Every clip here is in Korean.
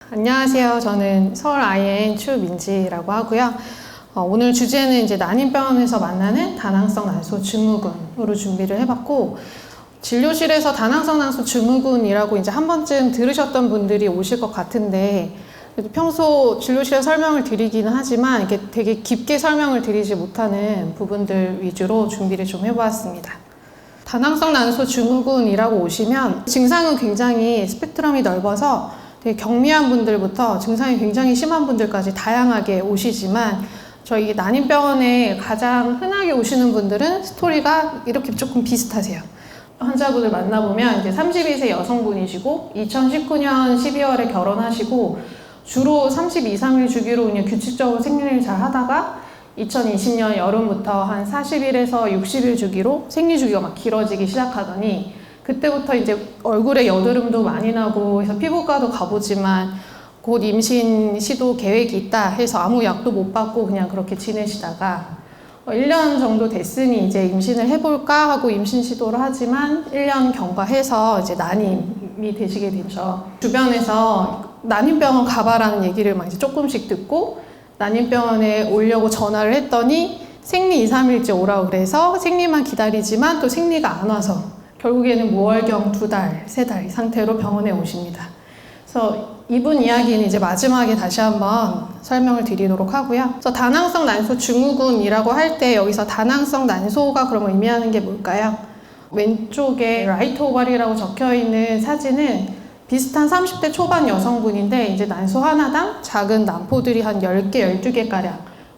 안녕하세요. 저는 서울 IN 추민지라고 하고요. 오늘 주제는 이제 난임병원에서 만나는 다낭성 난소 증후군으로 준비를 해봤고, 진료실에서 다낭성 난소 증후군이라고 이제 한 번쯤 들으셨던 분들이 오실 것 같은데, 평소 진료실에 설명을 드리기는 하지만 이게 되게 깊게 설명을 드리지 못하는 부분들 위주로 준비를 좀 해보았습니다. 다낭성 난소 증후군이라고 오시면 증상은 굉장히 스펙트럼이 넓어서 되게 경미한 분들부터 증상이 굉장히 심한 분들까지 다양하게 오시지만, 저희 난임병원에 가장 흔하게 오시는 분들은 스토리가 이렇게 조금 비슷하세요. 환자분을 만나보면 이제 32세 여성분이시고 2019년 12월에 결혼하시고 주로 32, 3일 주기로 그냥 규칙적으로 생리를 잘 하다가 2020년 여름부터 한 40일에서 60일 주기로 생리 주기가 막 길어지기 시작하더니, 그때부터 이제 얼굴에 여드름도 많이 나고 해서 피부과도 가보지만 곧 임신 시도 계획이 있다 해서 아무 약도 못 받고 그냥 그렇게 지내시다가 1년 정도 됐으니 이제 임신을 해볼까 하고 임신 시도를 하지만 1년 경과해서 이제 난임이 되시게 되죠. 주변에서 난임병원 가봐라는 얘기를 막 이제 조금씩 듣고 난임병원에 오려고 전화를 했더니 생리 2, 3일째 오라고 그래서 생리만 기다리지만 또 생리가 안 와서 결국에는 무월경 2달, 3달 이 상태로 병원에 오십니다. 그래서 이분 이야기는 이제 마지막에 다시 한번 설명을 드리도록 하고요. 그래서 다낭성 난소 증후군이라고 할 때 여기서 다낭성 난소가 그럼 의미하는 게 뭘까요? 왼쪽에 라이트 오바리라고 적혀 있는 사진은 비슷한 30대 초반 여성분인데 이제 난소 하나당 작은 난포들이 한 10개, 12개가량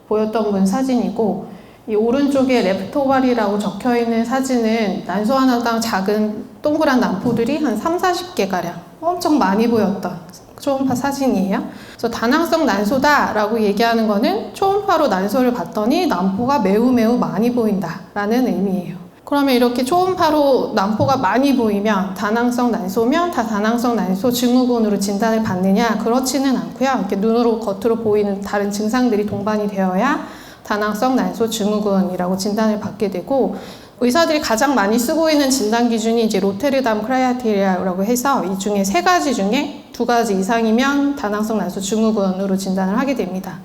보였던 분 사진이고, 이 오른쪽에 레프트 오바리라고 적혀 있는 사진은 난소 하나당 작은 동그란 난포들이 한 3, 40개가량 엄청 많이 보였던 초음파 사진이에요. 그래서 다낭성 난소다라고 얘기하는 거는 초음파로 난소를 봤더니 난포가 매우 많이 보인다라는 의미예요. 그러면 이렇게 초음파로 난포가 많이 보이면 다낭성 난소면 다 다낭성 난소 증후군으로 진단을 받느냐? 그렇지는 않고요. 이렇게 눈으로 겉으로 보이는 다른 증상들이 동반이 되어야 다낭성 난소 증후군이라고 진단을 받게 되고, 의사들이 가장 많이 쓰고 있는 진단 기준이 이제 로테르담 크라이테리아라고 해서 이 중에 3가지 중에 2가지 이상이면 다낭성 난소 증후군으로 진단을 하게 됩니다.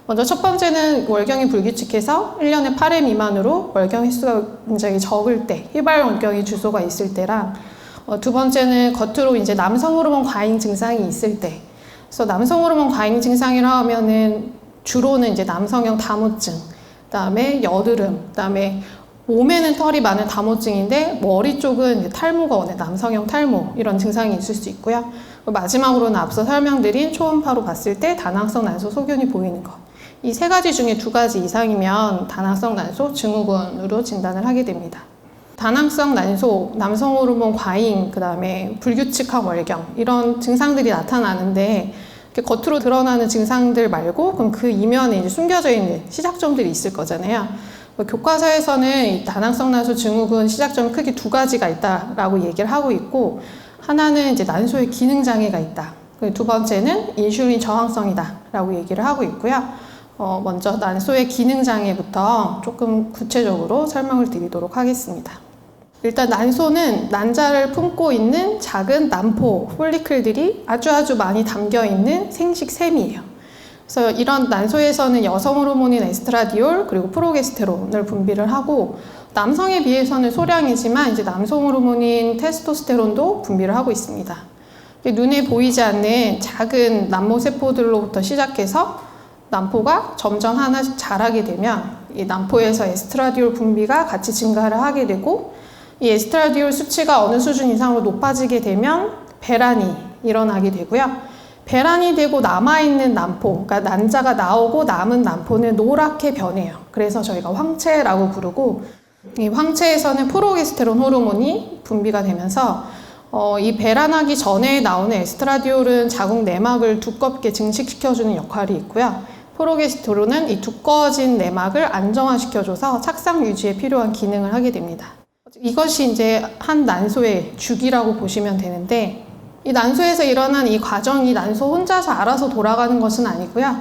먼저 첫 번째는 월경이 불규칙해서 1년에 8회 미만으로 월경 횟수가 굉장히 적을 때, 휘발 월경이 주소가 있을 때랑, 두 번째는 겉으로 이제 남성 호르몬 과잉 증상이 있을 때. 그래서 남성 호르몬 과잉 증상이라 하면은 주로는 이제 남성형 다모증, 그다음에 여드름, 그다음에 몸에는 털이 많은 다모증인데 머리 쪽은 이제 탈모가 오는 남성형 탈모, 이런 증상이 있을 수 있고요. 마지막으로는 앞서 설명드린 초음파로 봤을 때 다낭성 난소 소견이 보이는 것. 이 3가지 중에 2가지 이상이면 다낭성 난소 증후군으로 진단을 하게 됩니다. 다낭성 난소, 남성 호르몬 과잉, 그다음에 불규칙한 월경, 이런 증상들이 나타나는데, 겉으로 드러나는 증상들 말고 그럼 그 이면에 이제 숨겨져 있는 시작점들이 있을 거잖아요. 교과서에서는 이 다낭성 난소 증후군 시작점이 크게 2가지가 있다라고 얘기를 하고 있고, 하나는 이제 난소의 기능 장애가 있다. 두 번째는 인슐린 저항성이다라고 얘기를 하고 있고요. 먼저 난소의 기능 장애부터 조금 구체적으로 설명을 드리도록 하겠습니다. 일단 난소는 난자를 품고 있는 작은 난포, 폴리클들이 아주 많이 담겨있는 생식샘이에요. 그래서 이런 난소에서는 여성 호르몬인 에스트라디올 그리고 프로게스테론을 분비를 하고, 남성에 비해서는 소량이지만 이제 남성 호르몬인 테스토스테론도 분비를 하고 있습니다. 눈에 보이지 않는 작은 난모 세포들로부터 시작해서 난포가 점점 하나씩 자라게 되면 이 난포에서 에스트라디올 분비가 같이 증가를 하게 되고, 이 에스트라디올 수치가 어느 수준 이상으로 높아지게 되면 배란이 일어나게 되고요. 배란이 되고 남아있는 난포, 그러니까 난자가 나오고 남은 난포는 노랗게 변해요. 그래서 저희가 황체라고 부르고, 이 황체에서는 프로게스테론 호르몬이 분비가 되면서 이 배란하기 전에 나오는 에스트라디올은 자궁 내막을 두껍게 증식시켜주는 역할이 있고요. 프로게스테론은 이 두꺼워진 내막을 안정화시켜줘서 착상 유지에 필요한 기능을 하게 됩니다. 이것이 이제 한 난소의 주기라고 보시면 되는데, 이 난소에서 일어난 이 과정이 난소 혼자서 알아서 돌아가는 것은 아니고요.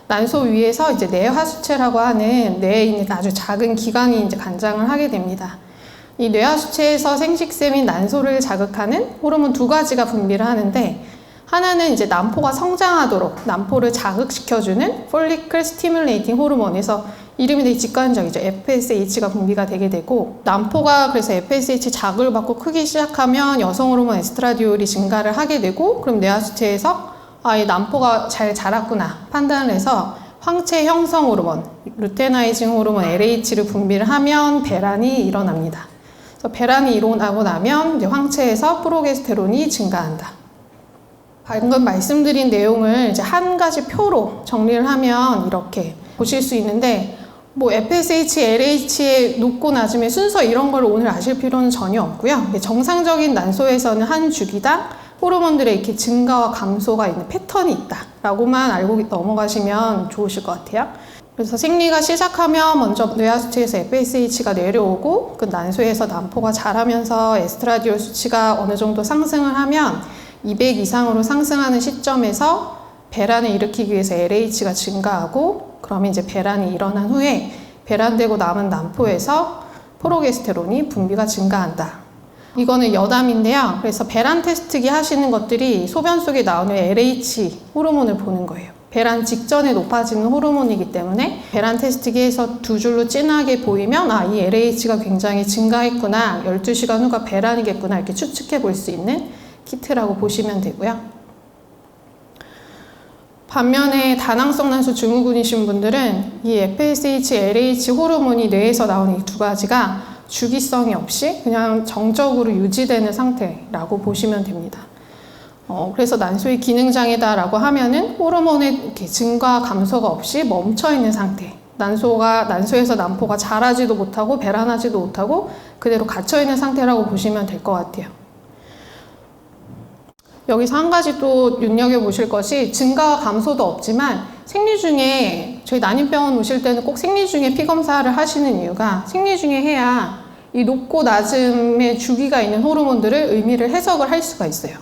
난소 위에서 이제 뇌하수체라고 하는 뇌에 있는 아주 작은 기관이 이제 관장을 하게 됩니다. 이 뇌하수체에서 생식샘인 난소를 자극하는 호르몬 2가지가 분비를 하는데, 하나는 이제 난포가 성장하도록 난포를 자극시켜주는 follicle stimulating 호르몬에서 이름이 되게 직관적이죠. FSH가 분비가 되게 되고, 난포가 그래서 FSH 자극을 받고 크기 시작하면 여성 호르몬 에스트라디올이 증가를 하게 되고, 그럼 뇌하수체에서 이 난포가 잘 자랐구나 판단을 해서 황체 형성 호르몬, 루테나이징 호르몬 LH를 분비를 하면 배란이 일어납니다. 그래서 배란이 일어나고 나면 이제 황체에서 프로게스테론이 증가한다. 방금 말씀드린 내용을 이제 한 가지 표로 정리를 하면 이렇게 보실 수 있는데, 뭐 FSH, LH의 높고 낮음의 순서 이런 걸 오늘 아실 필요는 전혀 없고요. 정상적인 난소에서는 한 주기당 호르몬들의 이렇게 증가와 감소가 있는 패턴이 있다라고만 알고 넘어가시면 좋으실 것 같아요. 그래서 생리가 시작하면 먼저 뇌하수체에서 FSH가 내려오고, 그 난소에서 난포가 자라면서 에스트라디올 수치가 어느 정도 상승을 하면 200 이상으로 상승하는 시점에서 배란을 일으키기 위해서 LH가 증가하고, 그러면 이제 배란이 일어난 후에 배란되고 남은 난포에서 프로게스테론이 분비가 증가한다. 이거는 여담인데요. 그래서 배란 테스트기 하시는 것들이 소변 속에 나오는 LH 호르몬을 보는 거예요. 배란 직전에 높아지는 호르몬이기 때문에 배란 테스트기에서 두 줄로 진하게 보이면 이 LH가 굉장히 증가했구나, 12시간 후가 배란이겠구나 이렇게 추측해 볼 수 있는 키트라고 보시면 되고요. 반면에 다낭성 난소 증후군이신 분들은 이 FSH, LH 호르몬이 뇌에서 나오는 이 두 가지가 주기성이 없이 그냥 정적으로 유지되는 상태라고 보시면 됩니다. 그래서 난소의 기능장애다라고 하면은 호르몬의 이렇게 증가 감소가 없이 멈춰있는 상태. 난소에서 난포가 자라지도 못하고 배란하지도 못하고 그대로 갇혀있는 상태라고 보시면 될 것 같아요. 여기서 한 가지 또 눈여겨보실 것이, 증가와 감소도 없지만 생리 중에, 저희 난임병원 오실 때는 꼭 생리 중에 피검사를 하시는 이유가, 생리 중에 해야 이 높고 낮음의 주기가 있는 호르몬들을 의미를 해석을 할 수가 있어요.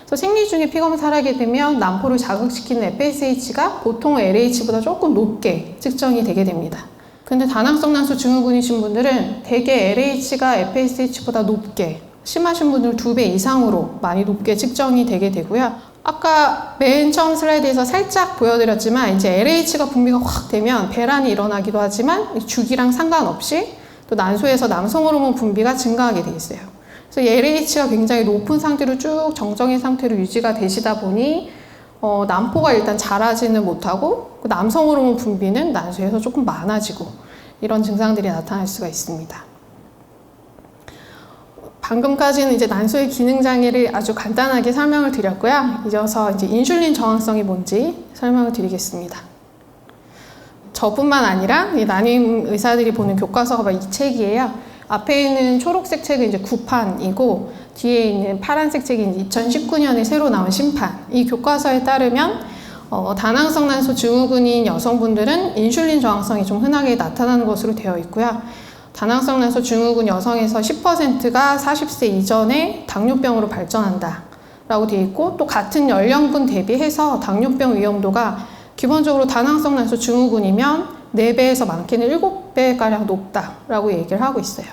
그래서 생리 중에 피검사를 하게 되면 난포를 자극시키는 FSH가 보통 LH보다 조금 높게 측정이 되게 됩니다. 근데 다낭성 난소 증후군이신 분들은 대개 LH가 FSH보다 높게, 심하신 분들은 2배 이상으로 많이 높게 측정이 되게 되고요. 아까 맨 처음 슬라이드에서 살짝 보여드렸지만 이제 LH가 분비가 확 되면 배란이 일어나기도 하지만 주기랑 상관없이 또 난소에서 남성 호르몬 분비가 증가하게 돼 있어요. 그래서 LH가 굉장히 높은 상태로 쭉 정적인 상태로 유지가 되시다 보니 난포가 일단 자라지는 못하고 남성 호르몬 분비는 난소에서 조금 많아지고 이런 증상들이 나타날 수가 있습니다. 방금까지는 이제 난소의 기능 장애를 아주 간단하게 설명을 드렸고요. 이어서 이제 인슐린 저항성이 뭔지 설명을 드리겠습니다. 저뿐만 아니라 이 난임 의사들이 보는 교과서가 이 책이에요. 앞에 있는 초록색 책은 이제 구판이고 뒤에 있는 파란색 책이 2019년에 새로 나온 신판. 이 교과서에 따르면 다낭성 난소 증후군인 여성분들은 인슐린 저항성이 좀 흔하게 나타나는 것으로 되어 있고요. 다낭성 난소 증후군 여성에서 10%가 40세 이전에 당뇨병으로 발전한다 라고 되어 있고, 또 같은 연령군 대비해서 당뇨병 위험도가 기본적으로 다낭성 난소 증후군이면 4배에서 많게는 7배가량 높다라고 얘기를 하고 있어요.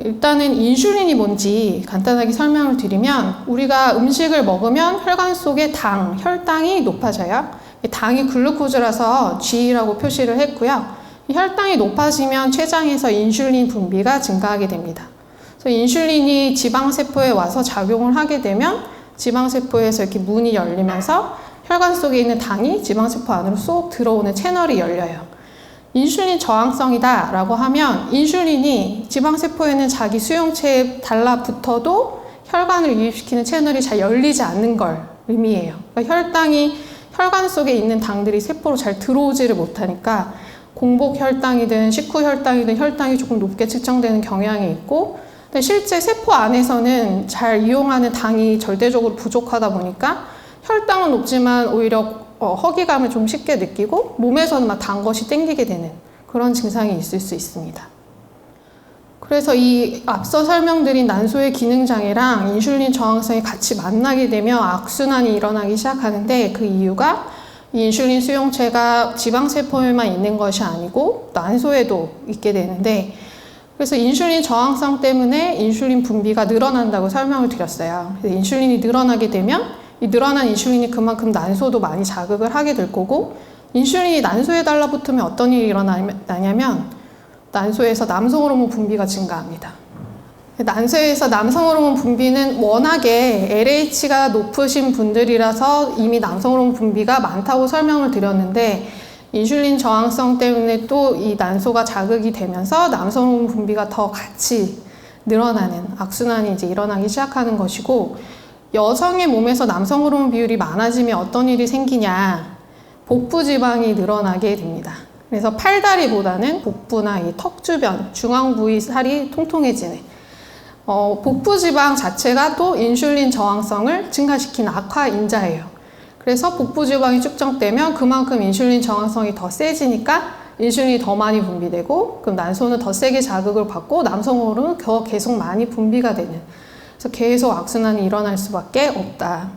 일단은 인슐린이 뭔지 간단하게 설명을 드리면, 우리가 음식을 먹으면 혈관 속의 혈당이 높아져요. 당이 글루코즈라서 G라고 표시를 했고요. 혈당이 높아지면 췌장에서 인슐린 분비가 증가하게 됩니다. 그래서 인슐린이 지방세포에 와서 작용을 하게 되면 지방세포에서 이렇게 문이 열리면서 혈관 속에 있는 당이 지방세포 안으로 쏙 들어오는 채널이 열려요. 인슐린 저항성이다 라고 하면 인슐린이 지방세포에는 자기 수용체에 달라붙어도 혈관을 유입시키는 채널이 잘 열리지 않는 걸 의미해요. 그러니까 혈관 속에 있는 당들이 세포로 잘 들어오지를 못하니까 공복 혈당이든 식후 혈당이든 혈당이 조금 높게 측정되는 경향이 있고, 근데 실제 세포 안에서는 잘 이용하는 당이 절대적으로 부족하다 보니까 혈당은 높지만 오히려 허기감을 좀 쉽게 느끼고 몸에서는 막 단 것이 땡기게 되는 그런 증상이 있을 수 있습니다. 그래서 이 앞서 설명드린 난소의 기능장애랑 인슐린 저항성이 같이 만나게 되면 악순환이 일어나기 시작하는데, 그 이유가 이 인슐린 수용체가 지방세포에만 있는 것이 아니고 난소에도 있게 되는데, 그래서 인슐린 저항성 때문에 인슐린 분비가 늘어난다고 설명을 드렸어요. 그래서 인슐린이 늘어나게 되면 이 늘어난 인슐린이 그만큼 난소도 많이 자극을 하게 될 거고, 인슐린이 난소에 달라붙으면 어떤 일이 일어나냐면 난소에서 남성 호르몬 분비가 증가합니다. 난소에서 남성 호르몬 분비는 워낙에 LH가 높으신 분들이라서 이미 남성 호르몬 분비가 많다고 설명을 드렸는데, 인슐린 저항성 때문에 또 이 난소가 자극이 되면서 남성 호르몬 분비가 더 같이 늘어나는 악순환이 이제 일어나기 시작하는 것이고, 여성의 몸에서 남성 호르몬 비율이 많아지면 어떤 일이 생기냐, 복부 지방이 늘어나게 됩니다. 그래서 팔다리보다는 복부나 이 턱 주변, 중앙 부위 살이 통통해지는, 복부 지방 자체가 또 인슐린 저항성을 증가시키는 악화인자예요. 그래서 복부 지방이 축적되면 그만큼 인슐린 저항성이 더 세지니까 인슐린이 더 많이 분비되고, 그럼 난소는 더 세게 자극을 받고 남성 호르몬은 더 계속 많이 분비가 되는, 그래서 계속 악순환이 일어날 수밖에 없다.